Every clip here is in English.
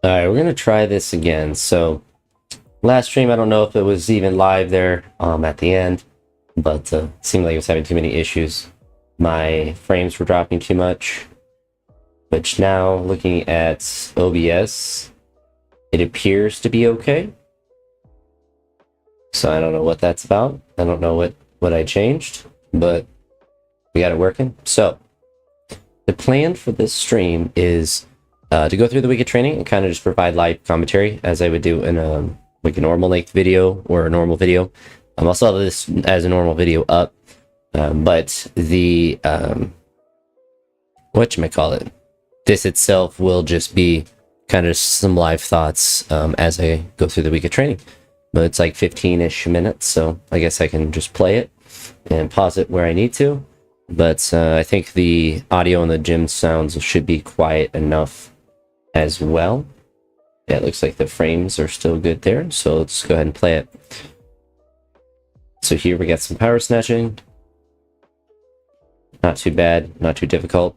All right, we're gonna try this again. So last stream, I don't know if it was even live there at the end, but it seemed like it was having too many issues. My frames were dropping too much, which now looking at OBS, it appears to be okay. So I don't know what that's about. I don't know what I changed, but we got it working. So the plan for this stream is to go through the week of training and kind of just provide live commentary as I would do in a normal length video or a normal video. I'll still have this as a normal video up, but the whatchamacallit, this itself will just be kind of some live thoughts as I go through the week of training. But it's like 15-ish minutes, so I guess I can just play it and pause it where I need to. But I think the audio and the gym sounds should be quiet enough as well. Yeah, it looks like the frames are still good there, so let's go ahead and play it. So here we got some power snatching. Not too bad, not too difficult.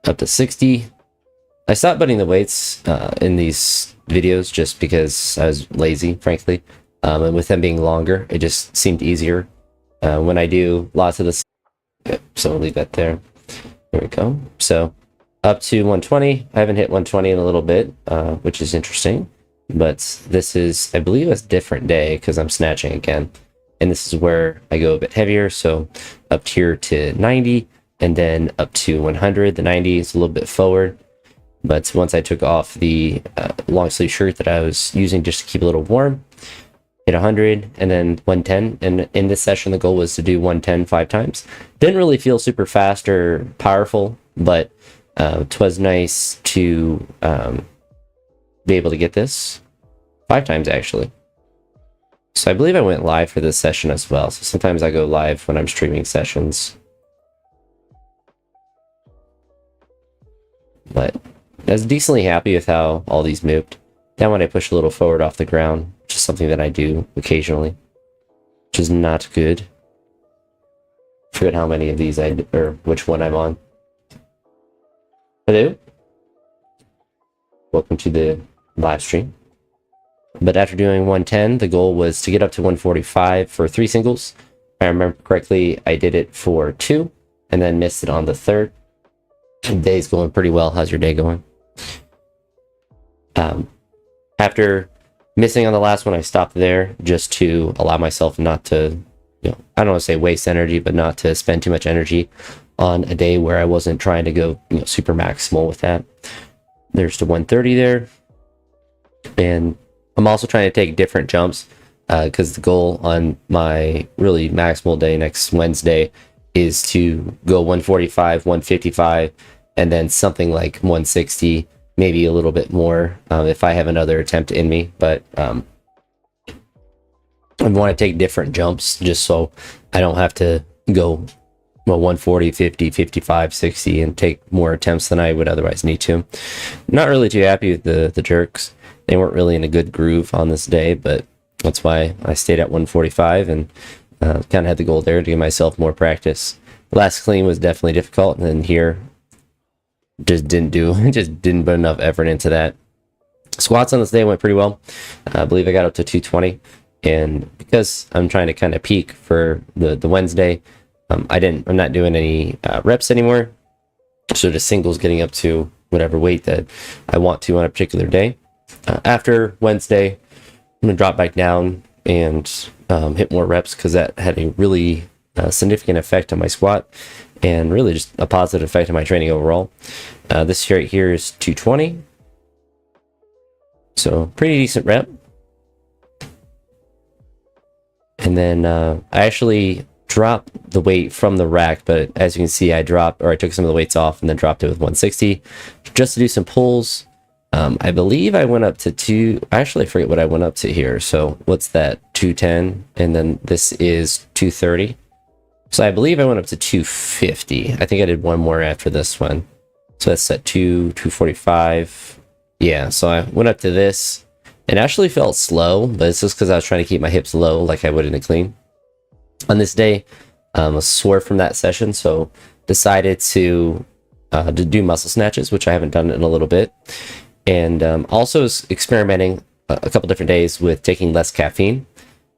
Up to 60. I stopped putting the weights in these videos just because I was lazy, frankly. And with them being longer, it just seemed easier. When I do lots of this, so I'll leave that there. There we go. So up to 120. I haven't hit 120 in a little bit, which is interesting. But this is, I believe, a different day because I'm snatching again. And this is where I go a bit heavier. So up here to 90 and then up to 100. The 90 is a little bit forward. But once I took off the long sleeve shirt that I was using just to keep a little warm, hit 100 and then 110. And in this session, the goal was to do 110 5 times. Didn't really feel super fast or powerful, but it was nice to be able to get this 5 times actually. So I believe I went live for this session as well. So sometimes I go live when I'm streaming sessions. But I was decently happy with how all these moved. Then when I push a little forward off the ground, which is something that I do occasionally, which is not good. Forget how many of these or which one I'm on. Hello? Welcome to the live stream. But after doing 110, the goal was to get up to 145 for 3 singles. If I remember correctly, I did it for 2 and then missed it on the 3rd. Day's going pretty well. How's your day going? After missing on the last one, I stopped there just to allow myself not to, I don't want to say waste energy, but not to spend too much energy on a day where I wasn't trying to go, super maximal with that. There's the 130 there. And I'm also trying to take different jumps because the goal on my really maximal day next Wednesday is to go 145, 155, and then something like 160, maybe a little bit more if I have another attempt in me. But I want to take different jumps just so I don't have to go 140, 50, 55, 60 and take more attempts than I would otherwise need to. Not really too happy with the jerks. They weren't really in a good groove on this day, but that's why I stayed at 145 and kind of had the goal there to give myself more practice. The last clean was definitely difficult, and then here just didn't put enough effort into that. Squats on this day went pretty well. I believe I got up to 220, and because I'm trying to kind of peak for the Wednesday, I'm not doing any reps anymore. So just singles getting up to whatever weight that I want to on a particular day. After Wednesday, I'm gonna drop back down and hit more reps because that had a really significant effect on my squat and really just a positive effect on my training overall. This right here is 220. So pretty decent rep. And then I actually dropped the weight from the rack, but as you can see, I took some of the weights off and then dropped it with 160 just to do some pulls. I believe I went up to actually I forget what I went up to here. So what's that? 210, and then this is 230. So I believe I went up to 250. I think I did one more after this one. So that's at 245. Yeah, so I went up to this. It actually felt slow, but it's just because I was trying to keep my hips low like I would in a clean. On this day, I was sore from that session, so decided to to do muscle snatches, which I haven't done in a little bit. And also experimenting a couple different days with taking less caffeine.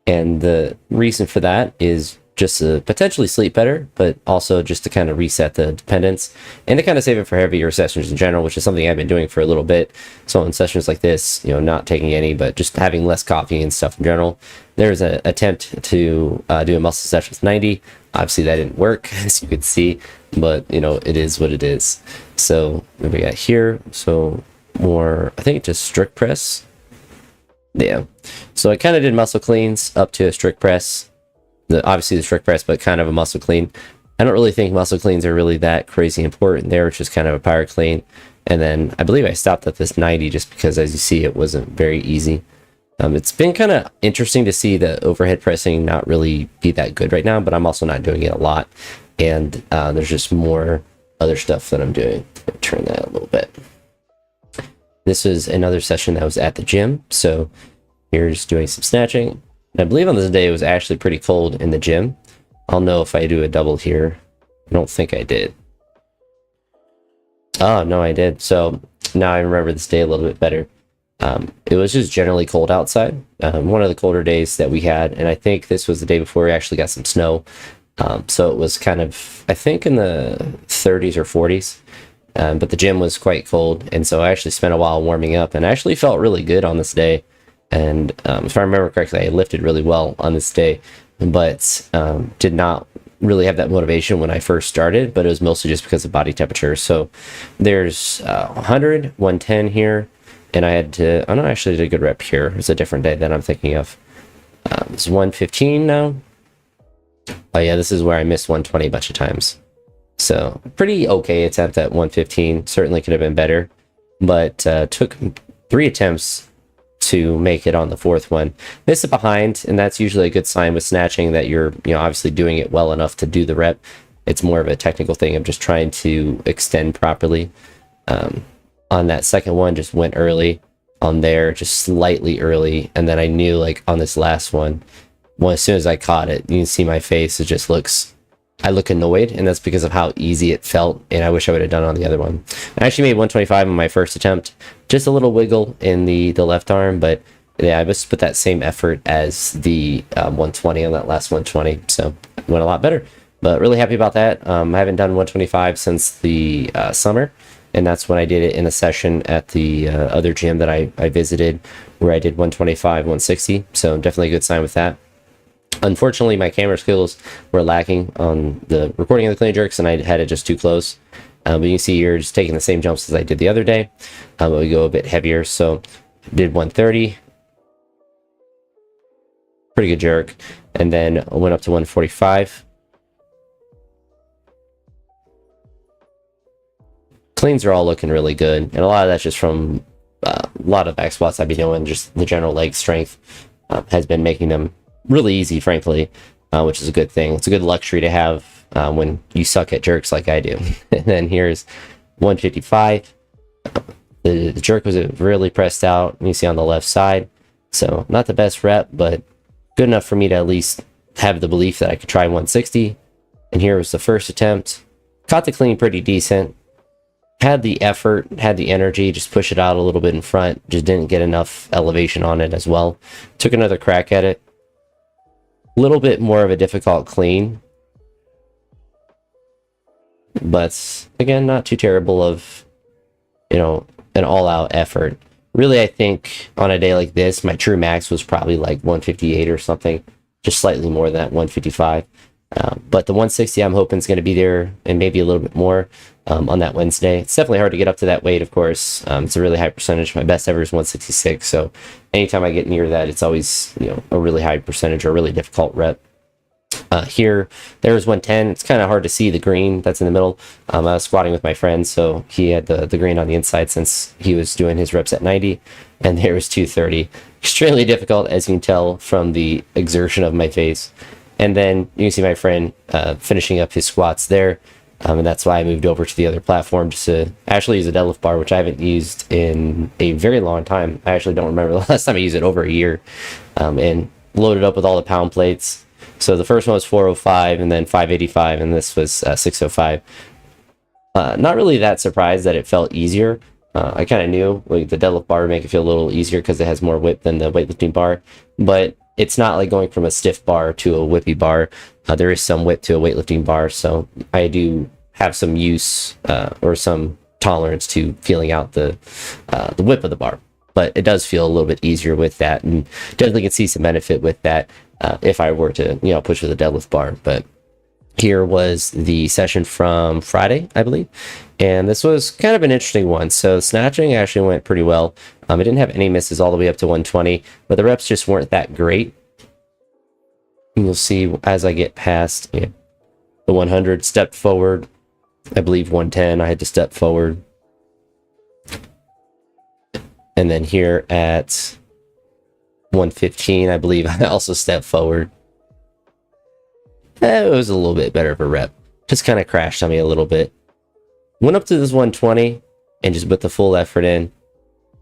And the reason for that is just to potentially sleep better, but also just to kind of reset the dependence and to kind of save it for heavier sessions in general, which is something I've been doing for a little bit. So in sessions like this, not taking any, but just having less coffee and stuff in general. There's an attempt to do a muscle session with 90. Obviously that didn't work, as you could see, but it is what it is. So what we got here? So more, I think just strict press. Yeah. So I kind of did muscle cleans up to a strict press. Obviously the strict press, but kind of a muscle clean. I don't really think muscle cleans are really that crazy important there. It's just kind of a power clean. And then I believe I stopped at this 90 just because, as you see, it wasn't very easy. It's been kind of interesting to see the overhead pressing not really be that good right now, but I'm also not doing it a lot. And there's just more other stuff that I'm doing. Turn that a little bit. This is another session that was at the gym. So here's doing some snatching. I believe on this day it was actually pretty cold in the gym. I'll know if I do a double here. I don't think I did. Oh, no, I did. So now I remember this day a little bit better. It was just generally cold outside. One of the colder days that we had, and I think this was the day before we actually got some snow. So it was kind of, I think, in the 30s or 40s. But the gym was quite cold, and so I actually spent a while warming up, and I actually felt really good on this day. And if I remember correctly, I lifted really well on this day, but did not really have that motivation when I first started, but it was mostly just because of body temperature. So there's 100, 110 here, and I had to, I actually did a good rep here. It's a different day that I'm thinking of. It's 115 now. Oh yeah, this is where I missed 120 a bunch of times. So pretty okay attempt at 115. Certainly could have been better, but took 3 attempts to make it on the 4th one. Miss it behind, and that's usually a good sign with snatching that you're obviously doing it well enough to do the rep. It's more of a technical thing of just trying to extend properly. On that second one, just went early on there, just slightly early, and then I knew, like, on this last one, as soon as I caught it, you can see my face, it just looks, I look annoyed, and that's because of how easy it felt, and I wish I would have done it on the other one. I actually made 125 on my first attempt, just a little wiggle in the left arm, but yeah, I just put that same effort as the 120 on that last 120, so it went a lot better. But really happy about that. I haven't done 125 since the summer, and that's when I did it in a session at the other gym that I visited, where I did 125, 160, so definitely a good sign with that. Unfortunately, my camera skills were lacking on the recording of the clean jerks, and I had it just too close. But you can see you're just taking the same jumps as I did the other day, but we go a bit heavier. So did 130, pretty good jerk, and then I went up to 145. Cleans are all looking really good, and a lot of that's just from a lot of back squats I've been doing. Just the general leg strength has been making them really easy, frankly, which is a good thing. It's a good luxury to have when you suck at jerks like I do. And then here's 155. The jerk was really pressed out, you see on the left side. So not the best rep, but good enough for me to at least have the belief that I could try 160. And here was the first attempt. Caught the clean pretty decent. Had the effort, had the energy, just push it out a little bit in front. Just didn't get enough elevation on it as well. Took another crack at it. A little bit more of a difficult clean, but again, not too terrible of, an all-out effort. Really, I think on a day like this, my true max was probably like 158 or something, just slightly more than that, 155. But the 160 I'm hoping is going to be there, and maybe a little bit more on that Wednesday. It's definitely hard to get up to that weight, of course. It's a really high percentage. My best ever is 166, so anytime I get near that, it's always a really high percentage or a really difficult rep. Here, there's 110. It's kind of hard to see the green that's in the middle. I was squatting with my friend, so he had the green on the inside since he was doing his reps at 90, and there was 230. Extremely difficult, as you can tell from the exertion of my face. And then you can see my friend finishing up his squats there. And that's why I moved over to the other platform just to actually use a deadlift bar, which I haven't used in a very long time. I actually don't remember the last time I used it, over a year. And loaded up with all the pound plates. So the first one was 405 and then 585, and this was 605. Not really that surprised that it felt easier. I kind of knew like the deadlift bar would make it feel a little easier because it has more whip than the weightlifting bar, but it's not like going from a stiff bar to a whippy bar. There is some whip to a weightlifting bar, so I do have some use or some tolerance to feeling out the whip of the bar. But it does feel a little bit easier with that, and definitely can see some benefit with that if I were to push with a deadlift bar. But here was the session from Friday, I believe, and this was kind of an interesting one. So snatching actually went pretty well. I didn't have any misses all the way up to 120, but the reps just weren't that great. And you'll see as I get past the 100, step forward. I believe 110, I had to step forward. And then here at 115, I believe I also stepped forward. It was a little bit better of a rep. Just kind of crashed on me a little bit. Went up to this 120 and just put the full effort in.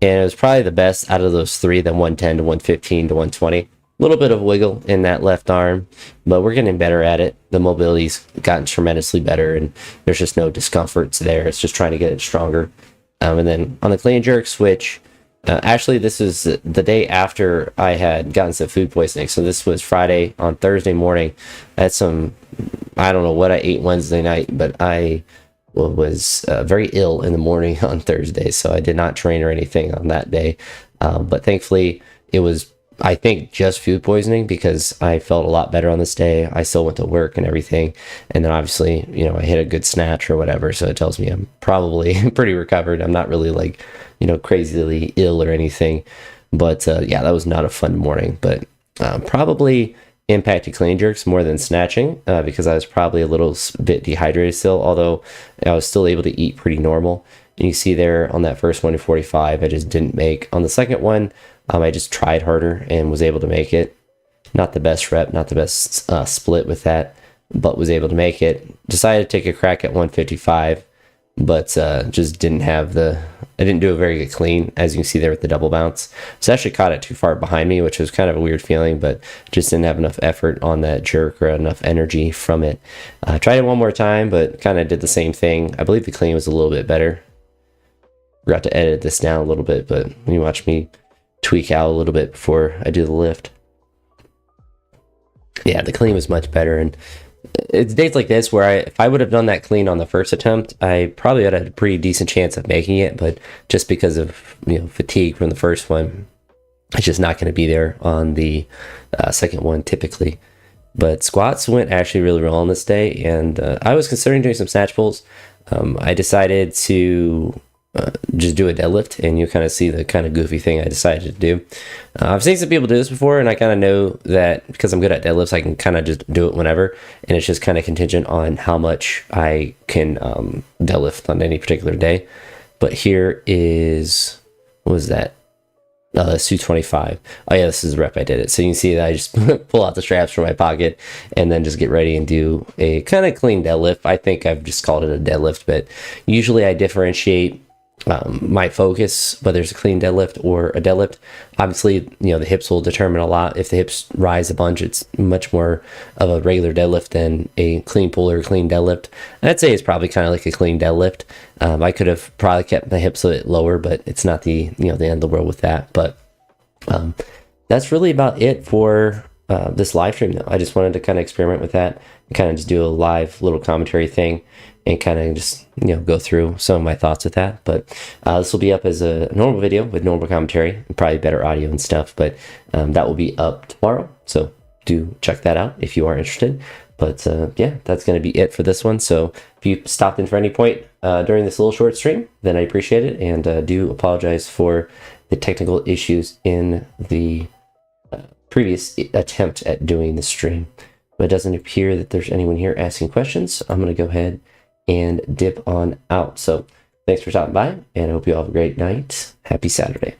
And it was probably the best out of those three, the 110 to 115 to 120. A little bit of wiggle in that left arm, but we're getting better at it. The mobility's gotten tremendously better, and there's just no discomforts there. It's just trying to get it stronger. And then on the clean and jerk switch, actually, this is the day after I had gotten some food poisoning. So this was Friday. On Thursday morning, I had I don't know what I ate Wednesday night, but I was very ill in the morning on Thursday. So I did not train or anything on that day. But thankfully, it was, I think, just food poisoning because I felt a lot better on this day. I still went to work and everything. And then obviously, I hit a good snatch or whatever. So it tells me I'm probably pretty recovered. I'm not really like, crazily ill or anything. But yeah, that was not a fun morning. But probably impacted clean jerks more than snatching because I was probably a little bit dehydrated still, although I was still able to eat pretty normal. And you see there on that first one to 45, I just didn't make. On the second one, I just tried harder and was able to make it. Not the best rep, not the best split with that, but was able to make it. Decided to take a crack at 155, but just didn't have I didn't do a very good clean, as you can see there with the double bounce. So I actually caught it too far behind me, which was kind of a weird feeling, but just didn't have enough effort on that jerk or enough energy from it. Tried it one more time, but kind of did the same thing. I believe the clean was a little bit better. Forgot to edit this down a little bit, but you watch me tweak out a little bit before I do the lift. Yeah, the clean was much better, and it's days like this where if I would have done that clean on the first attempt, I probably would have had a pretty decent chance of making it, but just because of fatigue from the first one, it's just not going to be there on the second one typically. But squats went actually really well on this day, and I was considering doing some snatch pulls. I decided to just do a deadlift, and you kind of see the kind of goofy thing I decided to do. I've seen some people do this before, and I kind of know that because I'm good at deadlifts, I can kind of just do it whenever, and it's just kind of contingent on how much I can deadlift on any particular day. But here is, what was that? That's 225. Oh yeah, this is the rep I did it. So you can see that I just pull out the straps from my pocket and then just get ready and do a kind of clean deadlift. I think I've just called it a deadlift, but usually I differentiate my focus, whether it's a clean deadlift or a deadlift. Obviously, the hips will determine a lot. If the hips rise a bunch, it's much more of a regular deadlift than a clean pull or a clean deadlift. I'd say it's probably kind of like a clean deadlift. I could have probably kept my hips a bit lower, but it's not the the end of the world with that. But that's really about it for this live stream, though. I just wanted to kind of experiment with that and kind of just do a live little commentary thing and kind of just go through some of my thoughts with that. But this will be up as a normal video with normal commentary and probably better audio and stuff, but that will be up tomorrow, so do check that out if you are interested. But yeah, that's going to be it for this one. So if you stopped in for any point during this little short stream, then I appreciate it, and do apologize for the technical issues in the previous attempt at doing the stream. But it doesn't appear that there's anyone here asking questions. I'm going to go ahead and dip on out. So thanks for stopping by, and I hope you all have a great night. Happy Saturday.